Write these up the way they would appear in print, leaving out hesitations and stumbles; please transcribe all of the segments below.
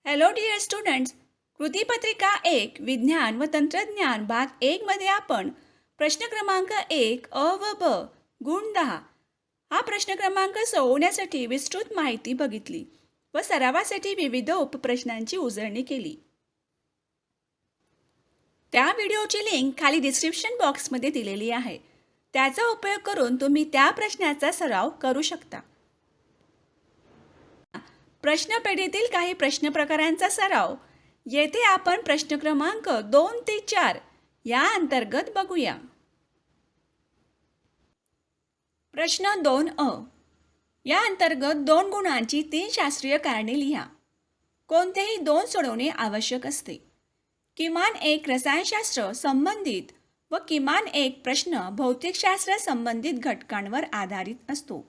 Hello dear students. कृतीपत्रिका 1 विज्ञान व तंत्रज्ञान भाग 1 मध्ये आपण प्रश्न क्रमांक 1 अ व ब गुण 10 हा प्रश्न क्रमांक सोडवण्यासाठी विस्तृत माहिती बघितली व सरावासाठी विविध उपप्रश्नांची उजळणी केली. त्या व्हिडिओची लिंक खाली डिस्क्रिप्शन बॉक्समध्ये दिलेली आहे. त्याचा उपयोग करून तुम्ही त्या प्रश्नाचा सराव करू शकता. प्रश्नपेढीतील काही प्रश्न प्रकारांचा सराव येथे आपण प्रश्न क्रमांक 2 ते 4 या अंतर्गत बघूया. प्रश्न 2 अ या अंतर्गत 2 गुणांची 3 शास्त्रीय कारणे लिहा. कोणतेही 2 सोडवणे आवश्यक असते. किमान एक रसायनशास्त्र संबंधित व किमान एक प्रश्न भौतिकशास्त्र संबंधित घटकांवर आधारित असतो.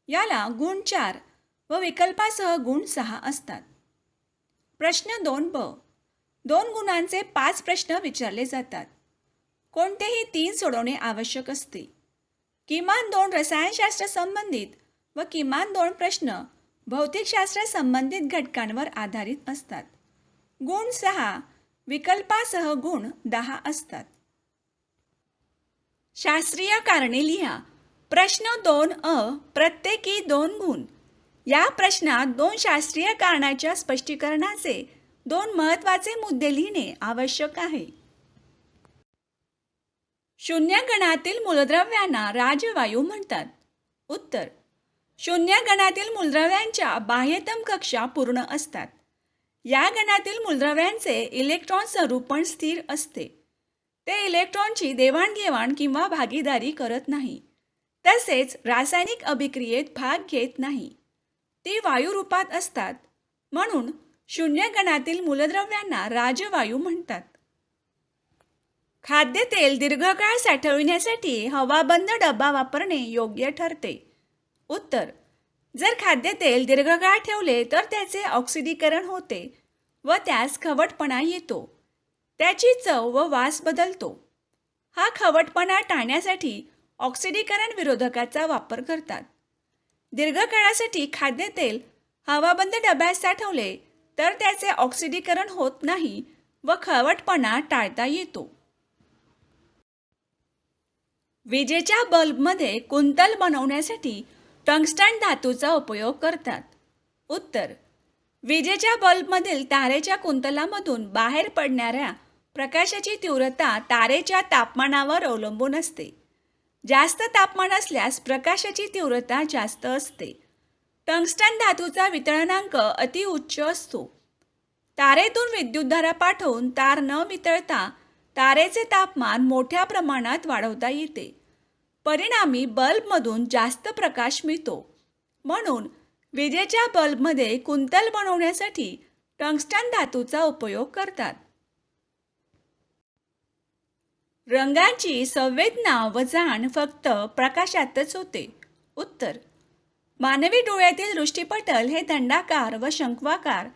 याला गुण 4 व विकल्पासह गुण 6 असतात. प्रश्न 2 ब 2 गुणांचे 5 प्रश्न विचारले जातात. कोणतेही 3 सोडवणे आवश्यक असते. किमान 2 रसायनशास्त्र संबंधित व किमान 2 प्रश्न भौतिकशास्त्र संबंधित घटकांवर आधारित असतात. गुण 6 विकल्पासह गुण 10 असतात. शास्त्रीय कारणे लिहा. प्रश्न 2 अ प्रत्येकी 2 गुण. या प्रश्नात 2 शास्त्रीय कारणाच्या स्पष्टीकरणाचे 2 महत्त्वाचे मुद्दे लिहिणे आवश्यक आहे. शून्य गणातील मूलद्रव्यांना राजवायू म्हणतात. उत्तर: शून्य गणातील मूलद्रव्यांच्या बाह्यतम कक्षा पूर्ण असतात. या गणातील मूलद्रव्यांचे इलेक्ट्रॉन संरूपण स्थिर असते. ते इलेक्ट्रॉनची देवाणघेवाण किंवा भागीदारी करत नाही. तसेच रासायनिक अभिक्रियेत भाग घेत नाही. ती वायू रूपात असतात. म्हणून शून्य गणातील मूलद्रव्यांना राजवायू म्हणतात. खाद्यतेल दीर्घकाळ साठवण्यासाठी हवाबंद डबा वापरणे योग्य ठरते. उत्तर: जर खाद्यतेल दीर्घकाळ ठेवले तर त्याचे ऑक्सिडीकरण होते व त्यास खवटपणा येतो. त्याची चव व वास बदलतो. हा खवटपणा टाळण्यासाठी ऑक्सिडीकरण विरोधकाचा वापर करतात. दीर्घकाळासाठी खाद्यतेल हवाबंद डब्यात साठवले तर त्याचे ऑक्सिडीकरण होत नाही व खवटपणा टाळता येतो. विजेच्या बल्बमध्ये कुंतल बनवण्यासाठी टंगस्टन धातूचा उपयोग करतात. उत्तर: विजेच्या बल्बमधील तारेच्या कुंतलामधून बाहेर पडणाऱ्या प्रकाशाची तीव्रता तारेच्या तापमानावर अवलंबून असते. जास्त तापमान असल्यास प्रकाशाची तीव्रता जास्त असते. टंगस्टन धातूचा वितळणांक अति उच्च असतो. तारेतून विद्युतधारा पाठवून तार न वितळता तारेचे तापमान मोठ्या प्रमाणात वाढवता येते. परिणामी बल्बमधून जास्त प्रकाश मिळतो. म्हणून विजेच्या बल्बमध्ये कुंतल बनवण्यासाठी टंगस्टन धातूचा उपयोग करतात. रंगाची संवेदना व जाण फक्त प्रकाशातच होते. उत्तर: मानवी डोळ्यातील दृष्टिपटल हे दंडाकार व शंक्वाकार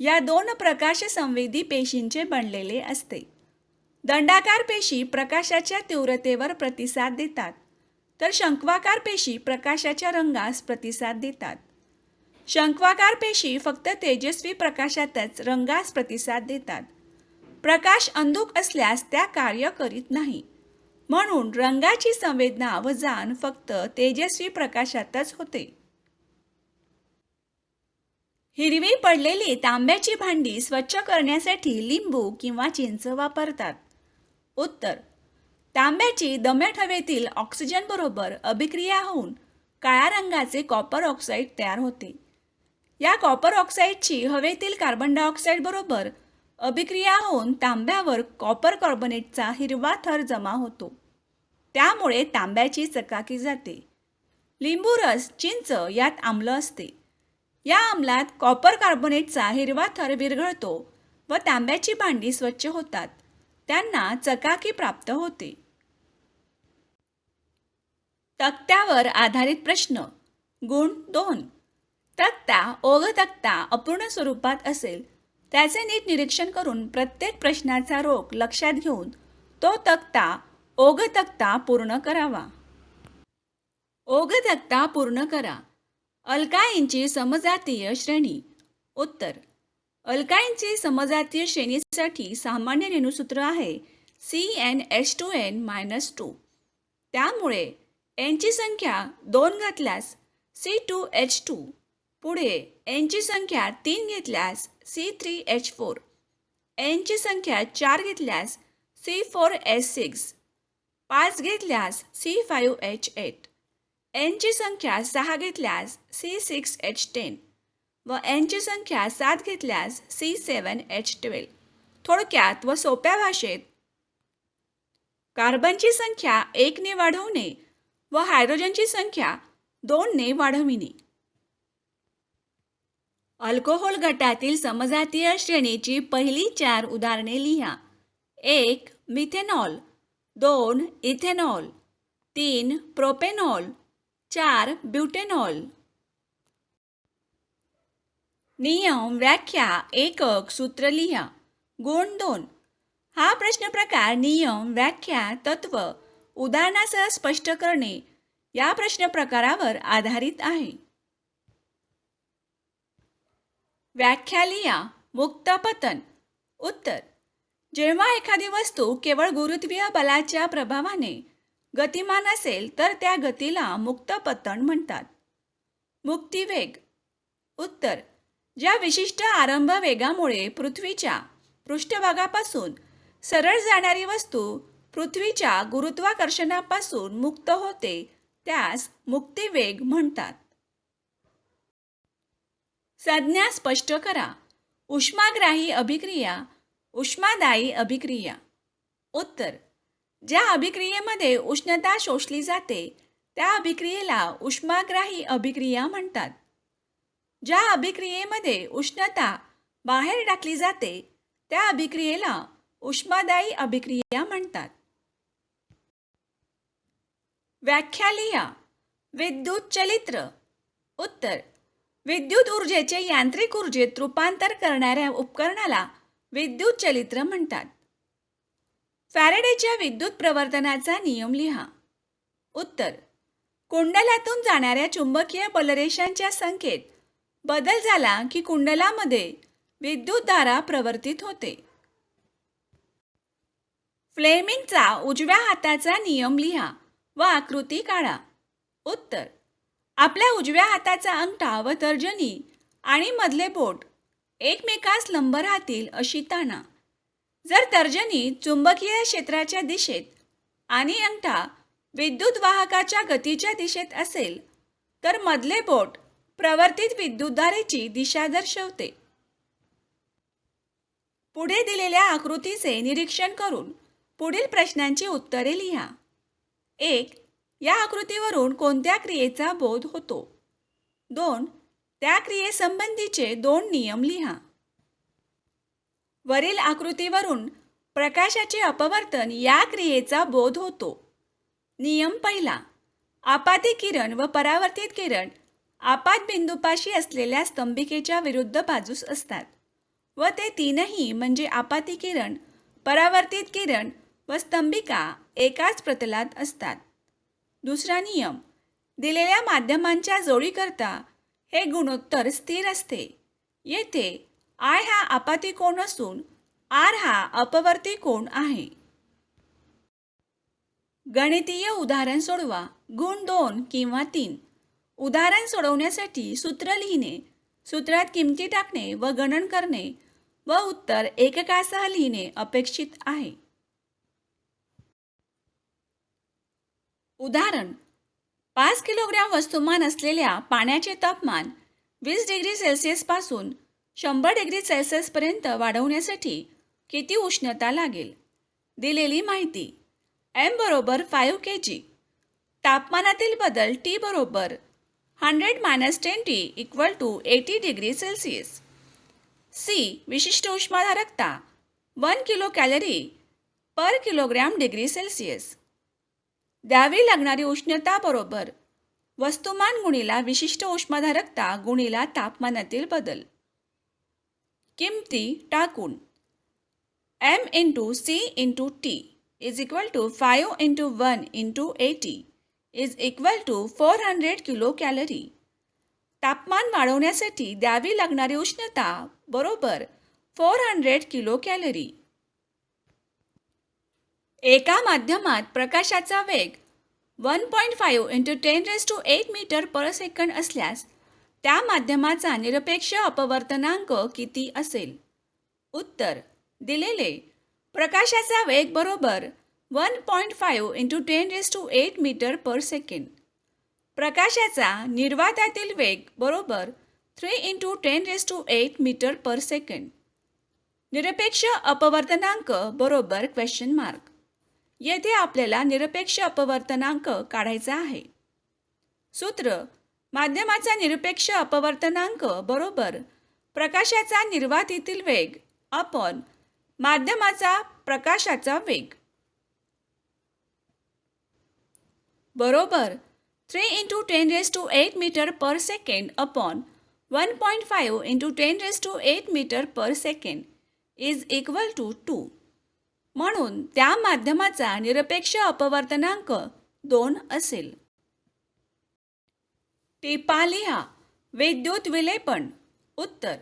या 2 प्रकाशसंवेदी पेशींचे बनलेले असते. दंडाकार पेशी प्रकाशाच्या तीव्रतेवर प्रतिसाद देतात तर शंक्वाकार पेशी प्रकाशाच्या रंगास प्रतिसाद देतात. शंक्वाकार पेशी फक्त तेजस्वी प्रकाशातच रंगास प्रतिसाद देतात. प्रकाश अंधुक असल्यास त्या कार्य करीत नाही. म्हणून रंगाची संवेदना व जाण फक्त तेजस्वी प्रकाशातच होते. हिरवी पडलेली तांब्याची भांडी स्वच्छ करण्यासाठी लिंबू किंवा चिंच वापरतात. उत्तर: तांब्याची दमट हवेतील ऑक्सिजन बरोबर अभिक्रिया होऊन काळ्या रंगाचे कॉपर ऑक्साईड तयार होते. या कॉपर ऑक्साईडची हवेतील कार्बन डायऑक्साईड बरोबर अभिक्रिया होऊन तांब्यावर कॉपर कार्बोनेटचा हिरवा थर जमा होतो. त्यामुळे तांब्याची चकाकी जाते. लिंबू रस, चिंच यात आम्ल असते. या आम्लात कॉपर कार्बोनेटचा हिरवा थर विरघळतो व तांब्याची भांडी स्वच्छ होतात. त्यांना चकाकी प्राप्त होते. तक्त्यावर आधारित प्रश्न. गुण 2. तक्ता ओघ तक्ता अपूर्ण स्वरूपात असेल त्याचे नीट निरीक्षण करून प्रत्येक प्रश्नाचा रोख लक्षात घेऊन तो तक्ता ओघ तक्ता पूर्ण करावा. ओघ तक्ता पूर्ण करा. अल्काईनची समजातीय श्रेणी. उत्तर: अल्काईनचे समजातीय श्रेणीसाठी सामान्य रेणूसूत्र आहे CnH2n-2. त्यामुळे Nची संख्या 2 घातल्यास C2H2, पुढे Nची संख्या 3 घेतल्यास C3H4, Nची संख्या 4 घेतल्यास C4H6, 5 घेतल्यास C5H8, Nची संख्या 6 घेतल्यास C6H10 व Nची संख्या 7 घेतल्यास C7H12. थोडक्यात व सोप्या भाषेत कार्बनची संख्या 1 ने वाढवणे व हायड्रोजनची संख्या 2 ने वाढविणे. अल्कोहोल गटातील समजातीय श्रेणीची पहिली 4 उदाहरणे लिहा. 1 मिथेनॉल, 2 इथेनॉल, 3 प्रोपेनॉल, 4 ब्युटेनॉल. नियम, व्याख्या, एकक, सूत्र लिहा. गुण 2. हा प्रश्न प्रकार नियम, व्याख्या, तत्व, उदाहरणासह स्पष्ट करणे या प्रश्न प्रकारावर आधारित आहे. व्याख्या लिहा. मुक्त पतन. उत्तर: जेव्हा एखादी वस्तू केवळ गुरुत्वीय बलाच्या प्रभावाने गतिमान असेल तर त्या गतीला मुक्त पतन म्हणतात. मुक्तिवेग. उत्तर: ज्या विशिष्ट आरंभ वेगामुळे पृथ्वीच्या पृष्ठभागापासून सरळ जाणारी वस्तू पृथ्वीच्या गुरुत्वाकर्षणापासून मुक्त होते त्यास मुक्तिवेग म्हणतात. संज्ञा स्पष्ट करा. उष्माग्राही अभिक्रिया, उष्मादायी अभिक्रिया. उत्तर: ज्या अभिक्रियेमध्ये उष्णता शोषली जाते त्या अभिक्रियेला उष्माग्राही अभिक्रिया म्हणतात. ज्या अभिक्रियेमध्ये उष्णता बाहेर टाकली जाते त्या अभिक्रियेला उष्मादायी अभिक्रिया म्हणतात. व्याख्या लिहा. विद्युत चलित्र. उत्तर: विद्युत ऊर्जेचे यांत्रिक ऊर्जेत रूपांतर करणाऱ्या उपकरणाला विद्युत चलित्र म्हणतात. फॅरेडेच्या विद्युत प्रवर्तनाचा नियम लिहा. उत्तर: कुंडलातून जाणाऱ्या चुंबकीय बलरेषांच्या संख्येत बदल झाला की कुंडलामध्ये विद्युतधारा प्रवर्तित होते. फ्लेमिंगचा उजव्या हाताचा नियम लिहा व आकृती काढा. उत्तर: आपल्या उजव्या हाताचा अंगठा व तर्जनी आणि मधले बोट एकमेकास लंब राहतील अशी ताणा. जर तर्जनी चुंबकीय क्षेत्राच्या दिशेत आणि अंगठा विद्युत वाहकाच्या गतीच्या दिशेत असेल तर मधले बोट प्रवर्तित विद्युतधारेची दिशा दर्शवते. पुढे दिलेल्या आकृतीचे निरीक्षण करून पुढील प्रश्नांची उत्तरे लिहा. 1. या आकृतीवरून कोणत्या क्रियेचा बोध होतो? 2. त्या क्रियेसंबंधीचे 2 नियम लिहा. वरील आकृतीवरून प्रकाशाचे अपवर्तन या क्रियेचा बोध होतो. नियम पहिला. आपाती किरण व परावर्तित किरण आपात बिंदूपाशी असलेल्या स्तंभिकेच्या विरुद्ध बाजूस असतात व ते तीनही म्हणजे आपाती किरण, परावर्तित किरण व स्तंभिका एकाच प्रतलात असतात. दुसरा नियम. दिलेल्या माध्यमांच्या जोडीकरता हे गुणोत्तर स्थिर असते. येथे I हा आपाती कोन असून R हा अपवर्ती कोन आहे. गणितीय उदाहरण सोडवा. गुण 2 किंवा 3. उदाहरण सोडवण्यासाठी सूत्र लिहिणे, सूत्रात किमती टाकणे व गणन करणे व उत्तर एककासह लिहिणे अपेक्षित आहे. उदाहरण. 5 किलोग्रॅम वस्तुमान असलेल्या पाण्याचे तापमान 20 डिग्री सेल्सिअस पासून 100 डिग्री सेल्सिअस पर्यंत वाढवण्यासाठी किती उष्णता लागेल? दिलेली माहिती. M बरोबर 5 kg. तापमानातील बदल T बरोबर 100-10T = 80 डिग्री सेल्सिअस. C विशिष्ट उष्माधारकता 1 किलो कॅलरी पर किलोग्रॅम डिग्री सेल्सिअस. द्यावी लागणारी उष्णता बरोबर वस्तुमान गुणिला विशिष्ट उष्माधारकता गुणिला तापमानातील बदल. किमती टाकून M × C × T = 5 × 1 × 80 = 400 kilo calorie. तापमान वाढवण्यासाठी द्यावी लागणारी उष्णता बरोबर 400 किलो कॅलरी. एका माध्यमात प्रकाशाचा वेग 1.5 × 10⁸ मीटर पर सेकंड असल्यास त्या माध्यमाचा निरपेक्ष अपवर्तनांक किती असेल? उत्तर दिलेले. प्रकाशाचा वेग बरोबर 1.5 × 10⁸ मीटर पर सेकंड. प्रकाशाचा निर्वातातील वेग बरोबर 3 × 10⁸ मीटर पर सेकंड. निरपेक्ष अपवर्तनांक बरोबर क्वेश्चन मार्क. येथे आपल्याला निरपेक्ष अपवर्तनांक काढायचा आहे. सूत्र: माध्यमाचा निरपेक्ष अपवर्तनांक बरोबर प्रकाशाचा निर्वातीतील वेग अपॉन माध्यमाचा प्रकाशाचा वेग बरोबर 3 × 10⁸ metre per second upon 1.5 × 10⁸ metre per second is equal to 2. म्हणून त्या माध्यमाचा निरपेक्ष अपवर्तनांक 2 असेल. टिपा लिहा. विद्युत विलेपन. उत्तर: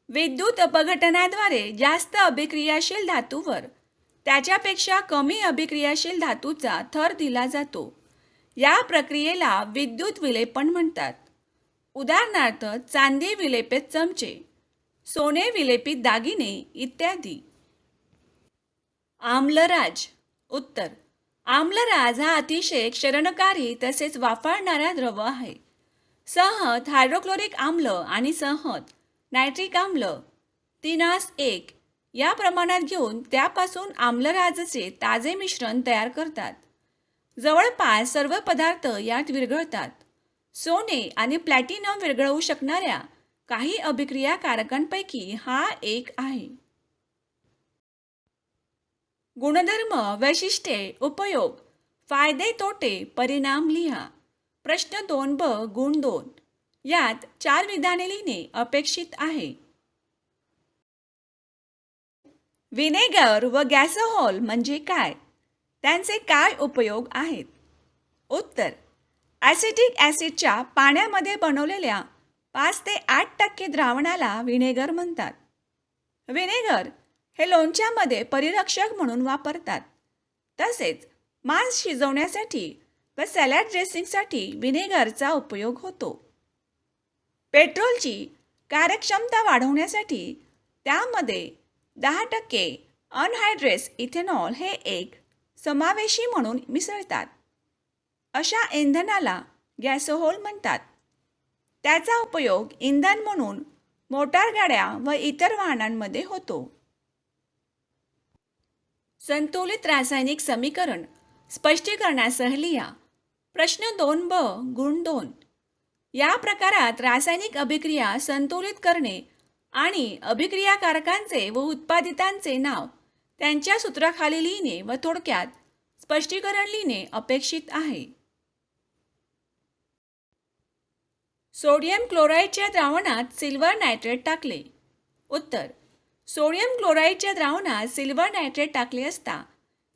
विद्युत अपघटनाद्वारे जास्त अभिक्रियाशील धातूवर त्याच्यापेक्षा कमी अभिक्रियाशील धातूचा थर दिला जातो. या प्रक्रियेला विद्युत विलेपन म्हणतात. उदाहरणार्थ चांदी विलेपित चमचे, सोने विलेपित दागिने इत्यादी. आम्लराज. उत्तर: आम्लराज हा अतिशय क्षरणकारी तसेच वाफाळणारा द्रव आहे. संहत हायड्रोक्लोरिक आम्ल आणि संहत नायट्रिक आम्ल 3:1 या प्रमाणात घेऊन त्यापासून आम्लराजचे ताजे मिश्रण तयार करतात. जवळपास सर्व पदार्थ यात विरघळतात. सोने आणि प्लॅटिनम विरघळवू शकणाऱ्या काही अभिक्रियाकारकांपैकी हा एक आहे. गुणधर्म, वैशिष्ट्ये, उपयोग, फायदे तोटे, परिणाम लिहा. प्रश्न 2 ब गुण 2. यात 4 विधाने लिहिणे अपेक्षित आहे. व्हिनेगर व गॅसोहॉल म्हणजे काय? त्यांचे काय उपयोग आहेत? उत्तर: ॲसिटिक ॲसिडच्या पाण्यामध्ये बनवलेल्या 5 ते 8% द्रावणाला व्हिनेगर म्हणतात. व्हिनेगर हे लोणच्यामध्ये परिरक्षक म्हणून वापरतात. तसेच मांस शिजवण्यासाठी व सॅलड ड्रेसिंगसाठी व्हिनेगरचा उपयोग होतो. पेट्रोलची कार्यक्षमता वाढवण्यासाठी त्यामध्ये 10% अनहायड्रेस इथेनॉल हे एक समावेशी म्हणून मिसळतात. अशा इंधनाला गॅसोहोल म्हणतात. त्याचा उपयोग इंधन म्हणून मोटारगाड्या व इतर वाहनांमध्ये होतो. संतुलित रासायनिक समीकरण स्पष्टीकरणासह लिहा. प्रश्न 2 ब गुण 2. या प्रकारात रासायनिक अभिक्रिया संतुलित करणे आणि अभिक्रियाकारकांचे व उत्पादितांचे नाव त्यांच्या सूत्राखाली लिहिणे व थोडक्यात स्पष्टीकरण लिहिणे अपेक्षित आहे. सोडियम क्लोराईडच्या द्रावणात सिल्वर नायट्रेट टाकले. उत्तर: सोडियम क्लोराईडच्या द्रावणात सिल्वर नायट्रेट टाकले असता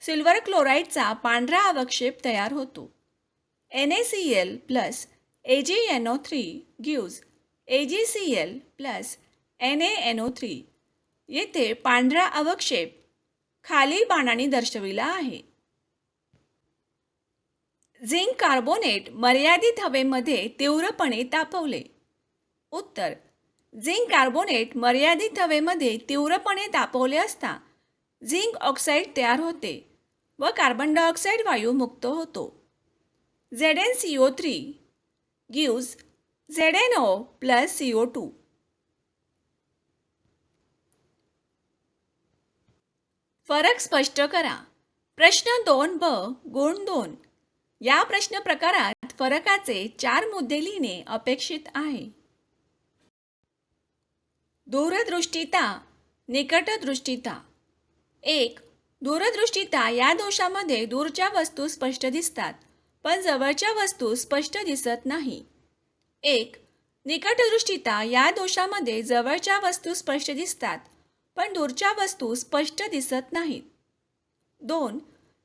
सिल्वर क्लोराईडचा पांढरा अवक्षेप तयार होतो. NaCl + AgNO3 gives AgCl + NaNO3. येथे पांढरा अवक्षेप खाली बाणाने दर्शविला आहे. झिंक कार्बोनेट मर्यादित हवेमध्ये तीव्रपणे तापवले. उत्तर: झिंक कार्बोनेट मर्यादित हवेमध्ये तीव्रपणे तापवले असता झिंक ऑक्साईड तयार होते व कार्बन डायऑक्साईड वायू मुक्त होतो. ZnCO3 gives ZnO + CO2. फरक स्पष्ट करा. प्रश्न 2 ब गुण 2. या प्रश्न प्रकारात फरकाचे 4 मुद्दे लिहिणे अपेक्षित आहे. दूरदृष्टिता, निकटदृष्टिता. 1. दूरदृष्टिता या दोषामध्ये दूरच्या वस्तू स्पष्ट दिसतात पण जवळच्या वस्तू स्पष्ट दिसत नाही. 1. निकटदृष्टिता या दोषामध्ये जवळच्या वस्तू स्पष्ट दिसतात पण दूरच्या वस्तू स्पष्ट दिसत नाहीत. 2.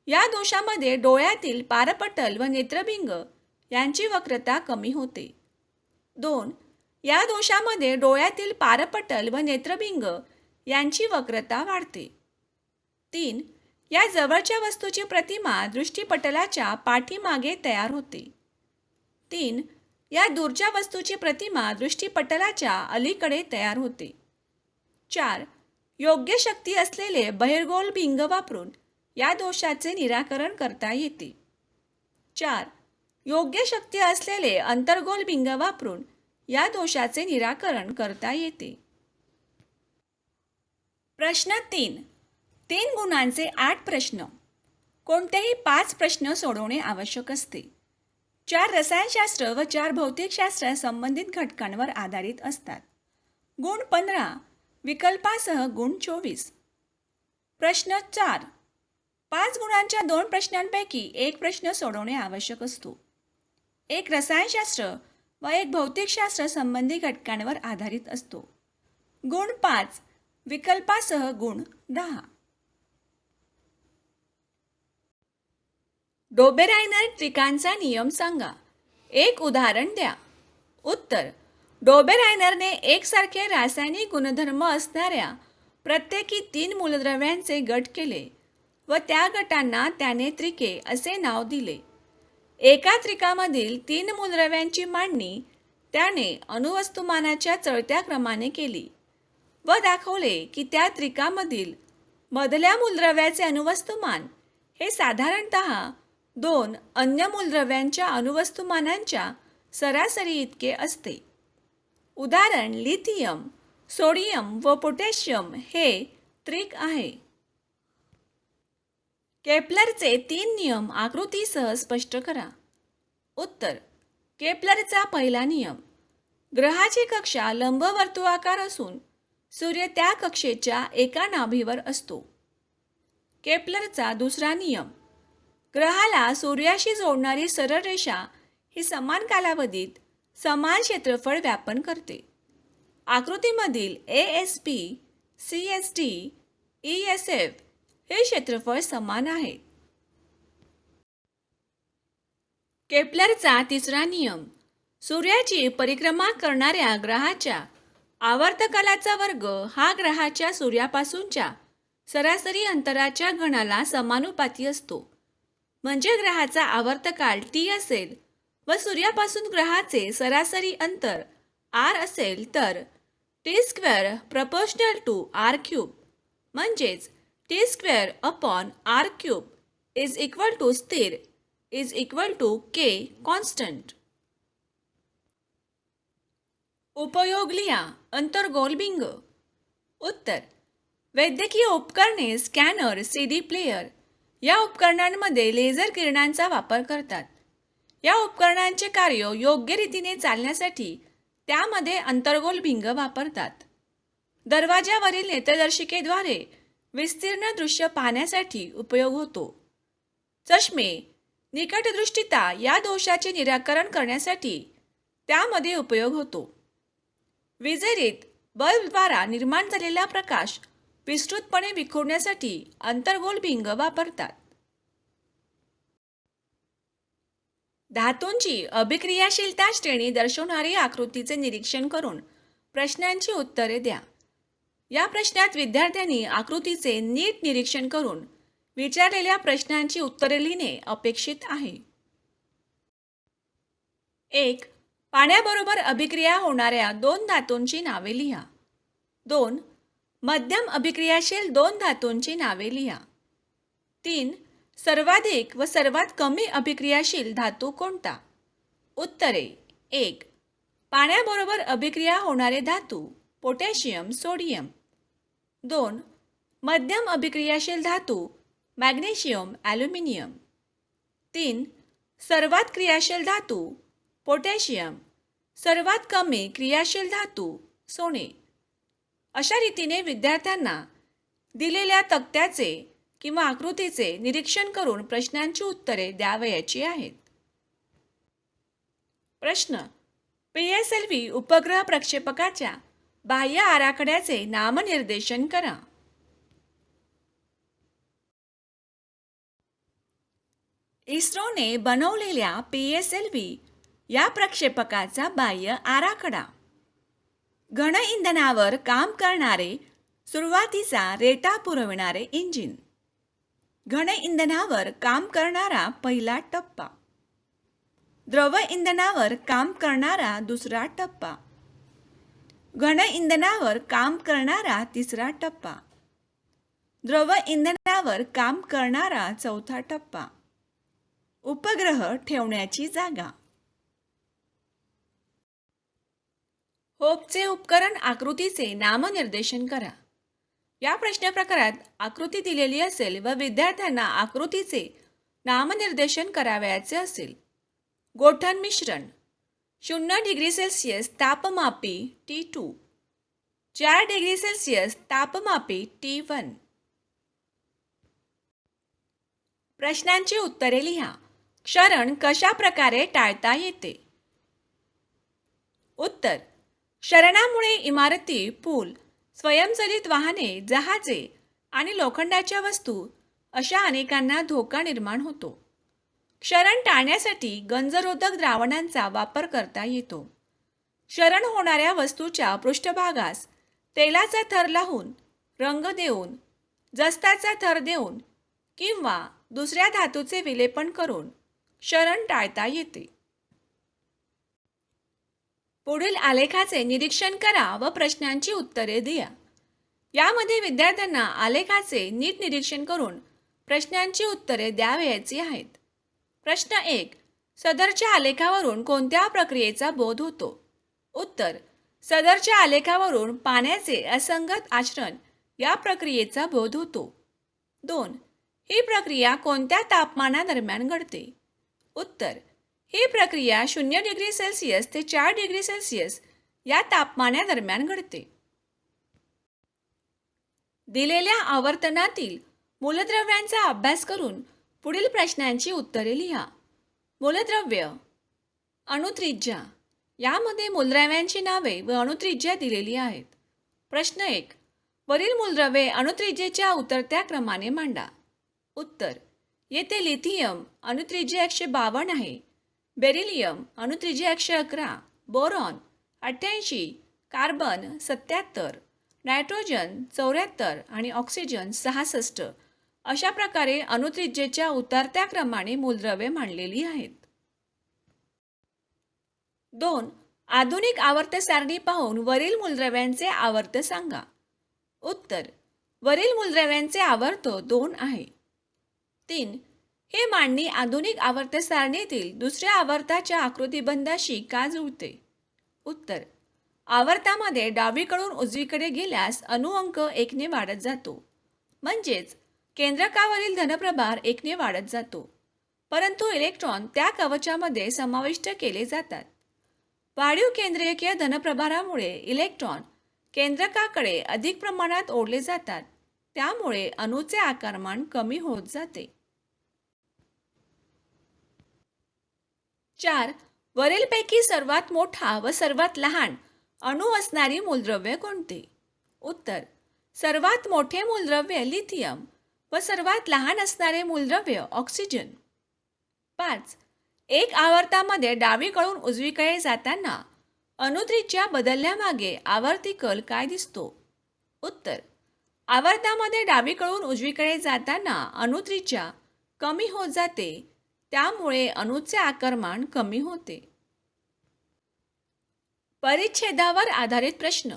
या दोषामध्ये डोळ्यातील पारपटल व नेत्रभिंग यांची वक्रता कमी होते. 2. या दोषामध्ये डोळ्यातील पारपटल व नेत्रभिंग यांची वक्रता वाढते. 3. या जवळच्या वस्तूची प्रतिमा दृष्टिपटलाच्या पाठीमागे तयार होते. 3. या दूरच्या वस्तूची प्रतिमा दृष्टिपटलाच्या अलीकडे तयार होते. 4. योग्य शक्ती असलेले बहिर्गोल भिंग वापरून या दोषाचे निराकरण करता येते. 4. योग्य शक्ती असलेले अंतर्गोल भिंग वापरून या दोषाचे निराकरण करता येते. प्रश्न 3. 3 गुणांचे 8 प्रश्न. कोणतेही 5 प्रश्न सोडवणे आवश्यक असते. 4 रसायनशास्त्र व 4 भौतिकशास्त्र संबंधित घटकांवर आधारित असतात. गुण 15, विकल्पासह गुण 24. प्रश्न 4. 5 गुणांच्या 2 प्रश्नांपैकी 1 प्रश्न सोडवणे आवश्यक असतो. 1 रसायनशास्त्र व 1 भौतिकशास्त्र संबंधी घटकांवर आधारित असतो. गुण 5, विकल्पासह गुण 10. डोबेरायनर त्रिकांचा नियम सांगा. 1 उदाहरण द्या. उत्तर: डोबेरायनरने एकसारखे रासायनिक गुणधर्म असणाऱ्या प्रत्येकी 3 मूलद्रव्यांचे गट केले व त्या गटांना त्याने त्रिके असे नाव दिले. एका त्रिकामधील 3 मूलद्रव्यांची मांडणी त्याने अणुवस्तुमानाच्या चढत्या क्रमाने केली व दाखवले की त्या त्रिकामधील मधल्या मूलद्रव्याचे अणुवस्तुमान हे साधारणतः 2 अन्य मूलद्रव्यांच्या अणुवस्तुमानांच्या सरासरी इतके असते. उदाहरण: लिथियम, सोडियम व पोटॅशियम हे त्रिक आहे. केपलरचे 3 नियम आकृतीसह स्पष्ट करा. उत्तर: केपलरचा पहिला नियम: ग्रहाची कक्षा लंबवर्तुळाकार असून सूर्य त्या कक्षेच्या एका नाभीवर असतो. केपलरचा दुसरा नियम: ग्रहाला सूर्याशी जोडणारी सरळ रेषा ही समान कालावधीत समान क्षेत्रफळ व्यापन करते. आकृतीमधील ASP, CST, ESF हे क्षेत्रफळ समान आहे. केपलरचा तिसरा नियम: सूर्याची परिक्रमा करणाऱ्या ग्रहाच्या आवर्तकालाचा वर्ग हा ग्रहाच्या सूर्यापासूनच्या सरासरी अंतराच्या घनाला समानुपाती असतो. म्हणजे ग्रहाचा आवर्तकाल T असेल व सूर्यापासून ग्रहाचे सरासरी अंतर R असेल तर T² प्रपोर्शनल टू R³ म्हणजेच T²/R³ इज इक्वल टू स्थिर is equal to K constant. उपयोग लिहा. अंतर्गोल भिंग. उत्तर: वैद्यकीय उपकरणे, स्कॅनर, CD प्लेयर या उपकरणांमध्ये लेझर किरणांचा वापर करतात. या उपकरणांचे कार्य योग्य रीतीने चालण्यासाठी त्यामध्ये अंतर्गोल भिंग वापरतात. दरवाजावरील नेत्रदर्शिकेद्वारे विस्तीर्ण दृश्य पाहण्यासाठी उपयोग होतो. चष्मे, निकटदृष्टिता या दोषाचे निराकरण करण्यासाठी त्यामध्ये उपयोग होतो. विजेरीत बल्बद्वारा निर्माण झालेला प्रकाश विस्तृतपणे विखुरण्यासाठी अंतर्गोल भिंग वापरतात. धातूंची अभिक्रियाशीलता श्रेणी दर्शवणारी आकृतीचे निरीक्षण करून प्रश्नांची उत्तरे द्या. या प्रश्नात विद्यार्थ्यांनी आकृतीचे नीट निरीक्षण करून विचारलेल्या प्रश्नांची उत्तरे लिहिणे अपेक्षित आहे. 1. पाण्याबरोबर अभिक्रिया होणाऱ्या 2 धातूंची नावे लिहा. 2. मध्यम अभिक्रियाशील 2 धातूंची नावे लिहा. 3. सर्वाधिक व सर्वात कमी अभिक्रियाशील धातू कोणता? उत्तरे: 1. पाण्याबरोबर अभिक्रिया होणारे धातू पोटॅशियम, सोडियम. 2. मध्यम अभिक्रियाशील धातू मॅग्नेशियम, ॲल्युमिनियम. 3. सर्वात क्रियाशील धातू पोटॅशियम. सर्वात कमी क्रियाशील धातू सोने. अशा रीतीने विद्यार्थ्यांना दिलेल्या तक्त्याचे किंवा आकृतीचे निरीक्षण करून प्रश्नांची उत्तरे द्यावयाची आहेत. प्रश्न: PSLV उपग्रह प्रक्षेपकाच्या बाह्य आराखड्याचे नामनिर्देशन करा. इस्रोने बनवलेल्या PSLV या प्रक्षेपकाचा बाह्य आराखडा. घन इंधनावर काम करणारे सुरुवातीचा रेटा पुरविणारे इंजिन. घन इंधनावर काम करणारा पहिला टप्पा. द्रव इंधनावर काम करणारा दुसरा टप्पा. घन इंधनावर काम करणारा तिसरा टप्पा. द्रव इंधनावर काम करणारा चौथा टप्पा. उपग्रह ठेवण्याची जागा. होपचे उपकरण आकृतीचे नामनिर्देशन करा. या प्रश्न प्रकारात आकृती दिलेली असेल व विद्यार्थ्यांना आकृतीचे नामनिर्देशन करावयाचे असेल. गोठण मिश्रण 0 डिग्री सेल्सिअस तापमापी T2, 4 डिग्री सेल्सिअस तापमापी T1. प्रश्नांची उत्तरे लिहा. क्षरण कशा प्रकारे टाळता येते? उत्तर: क्षरणामुळे इमारती, पूल, स्वयंचलित वाहने, जहाजे आणि लोखंडाच्या वस्तू अशा अनेकांना धोका निर्माण होतो. क्षरण टाळण्यासाठी गंजरोधक द्रावणांचा वापर करता येतो. क्षरण होणाऱ्या वस्तूच्या पृष्ठभागास तेलाचा थर लावून, रंग देऊन, जस्ताचा थर देऊन किंवा दुसऱ्या धातूचे विलेपन करून क्षरण टाळता येते. पुढील आलेखाचे निरीक्षण करा व प्रश्नांची उत्तरे द्या. यामध्ये विद्यार्थ्यांना आलेखाचे नीट निरीक्षण करून प्रश्नांची उत्तरे द्यावयाची आहेत. प्रश्न 1. सदरच्या आलेखावरून कोणत्या प्रक्रियेचा बोध होतो? उत्तर: सदरच्या आलेखावरून पाण्याचे असंगत आचरण या प्रक्रियेचा बोध होतो. 2. ही प्रक्रिया कोणत्या तापमानादरम्यान घडते? उत्तर: ही प्रक्रिया 0 डिग्री सेल्सिअस ते 4 डिग्री सेल्सिअस या तापमानादरम्यान घडते. दिलेल्या आवर्तनातील मूलद्रव्यांचा अभ्यास करून पुढील प्रश्नांची उत्तरे लिहा. मूलद्रव्य. अणुत्रिज्या. यामध्ये मूलद्रव्यांची नावे व अणुत्रिज्या दिलेली आहेत. प्रश्न 1. वरील मूलद्रव्ये अणुत्रिज्येच्या उतरत्या क्रमाने मांडा. उत्तर: येथे लिथियम अणुत्रिज्या 152 आहे, बेरिलियम अणुत्रिज्या 111, बोरॉन 88, कार्बन 77, नायट्रोजन 74 आणि ऑक्सिजन 66 अशा प्रकारे अणुत्रिज्येच्या उतरत्या क्रमाने मूलद्रव्ये मांडलेली आहेत. 2. आधुनिक आवर्त सारणी पाहून वरील मूलद्रव्यांचे आवर्त सांगा. उत्तर: वरील मूलद्रव्यांचे आवर्त 2 आहे. 3. हे मांडणी आधुनिक आवर्त सारणीतील दुसऱ्या आवर्ताच्या आकृतिबंधाशी का जुळते? उत्तर: आवर्तामध्ये डावीकडून उजवीकडे गेल्यास अणुअंक 1 ने वाढत जातो, म्हणजेच केंद्रकावरील धनप्रभार 1 ने वाढत जातो, परंतु इलेक्ट्रॉन त्या कवचामध्ये समाविष्ट केले जातात. वाढीव केंद्रकीय धनप्रभारामुळे इलेक्ट्रॉन केंद्रकाकडे अधिक प्रमाणात ओढले जातात, त्यामुळे अणूचे आकारमान कमी होत जाते. 4. वरीलपैकी सर्वात मोठा व सर्वात लहान अणू असणारी मूलद्रव्य कोणते? उत्तर: सर्वात मोठे मूलद्रव्य लिथियम व सर्वात लहान असणारे मूलद्रव्य ऑक्सिजन. 5. एक आवर्तामध्ये डावीकडून उजवीकडे जाताना अणुत्रिज्या बदलल्यामागे आवर्ती कल काय दिसतो? उत्तर: आवर्तामध्ये डावीकडून उजवीकडे जाताना अणुत्रिज्या कमी होत जाते, त्यामुळे अणूचे आकारमान कमी होते. परिच्छेदावर आधारित प्रश्न.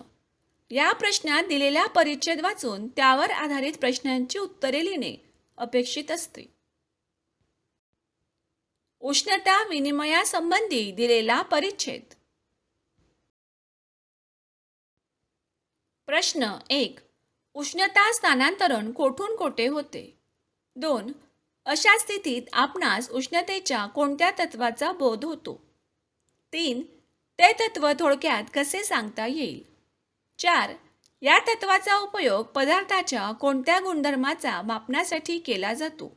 या प्रश्नात दिलेला परिच्छेद वाचून त्यावर आधारित प्रश्नांची उत्तरे लिहिणे अपेक्षित असते. उष्णता विनिमयासंबंधी दिलेला परिच्छेद. प्रश्न 1. उष्णता स्थानांतरण कोठून कोठे होते? 2. अशा स्थितीत आपणास उष्णतेच्या कोणत्या तत्वाचा बोध होतो? 3. ते तत्व थोडक्यात कसे सांगता येईल? 4. या तत्वाचा उपयोग पदार्थाच्या कोणत्या गुणधर्माचा मापनासाठी केला जातो?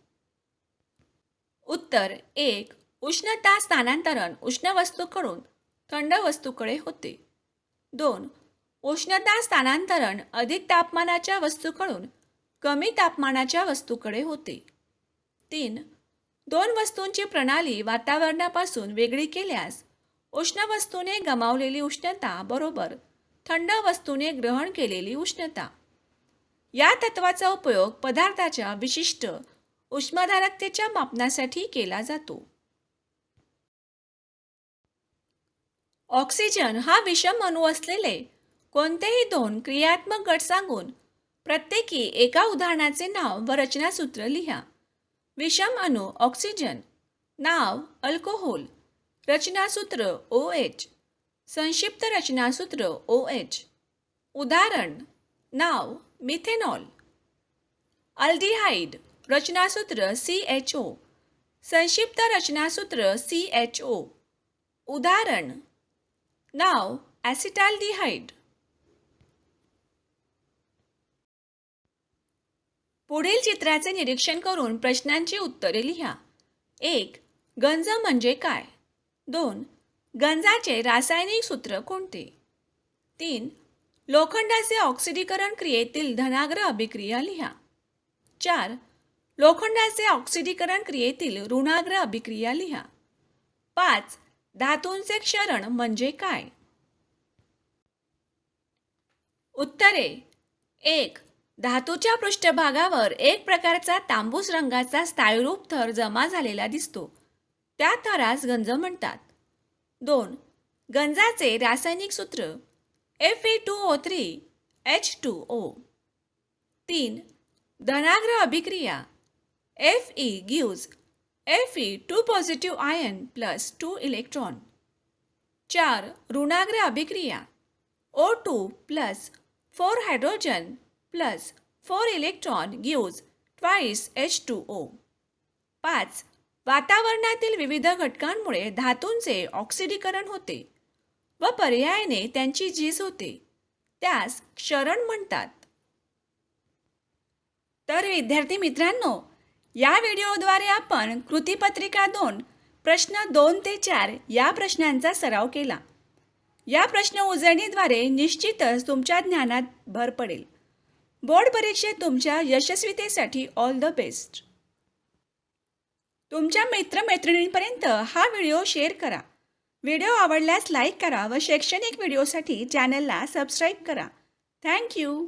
उत्तर 1. उष्णता स्थानांतरण उष्ण वस्तूकडून थंड वस्तूकडे होते. 2. उष्णता स्थानांतरण अधिक तापमानाच्या वस्तूकडून कमी तापमानाच्या वस्तूकडे होते. 3. दोन वस्तूंची प्रणाली वातावरणापासून वेगळी केल्यास उष्ण वस्तूने गमावलेली उष्णता बरोबर थंड वस्तूने ग्रहण केलेली उष्णता या तत्वाचा उपयोग पदार्थाच्या विशिष्ट उष्माधारकतेच्या मापनासाठी केला जातो. ऑक्सिजन हा विषम अणू असलेले कोणतेही दोन क्रियात्मक गट सांगून प्रत्येकी एका उदाहरणाचे नाव व रचनासूत्र लिहा. विषम अणू ऑक्सिजन, नाव अल्कोहोल, रचनासूत्र OH, संक्षिप्त रचनासूत्र OH. उदाहरण: नाव मिथेनॉल. अल्डिहाइड, रचनासूत्र CHO, संक्षिप्त रचनासूत्र CHO. उदाहरण: नाव ॲसिटाल्डिहाइड. पुढील चित्राचे निरीक्षण करून प्रश्नांची उत्तरे लिहा. 1. गंज म्हणजे काय? 2. गंजाचे रासायनिक सूत्र कोणते? 3. लोखंडाचे ऑक्सिडीकरण क्रियेतील धनाग्र अभिक्रिया लिहा. 4. लोखंडाचे ऑक्सिडीकरण क्रियेतील ऋणाग्र अभिक्रिया लिहा. 5. धातूंचे क्षरण म्हणजे काय? उत्तरे: 1. धातूच्या पृष्ठभागावर एक प्रकारचा तांबूस रंगाचा स्थायीरूप थर जमा झालेला दिसतो. त्या थरास गंज म्हणतात. 2. गंजाचे रासायनिक सूत्र Fe2O3H2O. 3. धनाग्र अभिक्रिया Fe gives Fe 2 positive ion plus 2 electron. 4. ऋणाग्र अभिक्रिया O2 plus 4 hydrogen plus 4 electron gives twice H2O. 5. वातावरणातील विविध घटकांमुळे धातूंचे ऑक्सिडीकरण होते व पर्यायाने त्यांची झीज होते. त्यास क्षरण म्हणतात. तर विद्यार्थी मित्रांनो, या व्हिडिओद्वारे आपण कृतीपत्रिका 2 प्रश्न 2 ते 4 या प्रश्नांचा सराव केला. या प्रश्न उजळणीद्वारे निश्चितच तुमच्या ज्ञानात भर पडेल. बोर्ड परीक्षेत तुमच्या यशस्वीतेसाठी ऑल द बेस्ट. तुमच्या मित्रमैत्रिणींपर्यंत हा व्हिडिओ शेअर करा. व्हिडिओ आवडल्यास लाईक करा व शैक्षणिक व्हिडिओसाठी चॅनलला सबस्क्राईब करा. थँक्यू.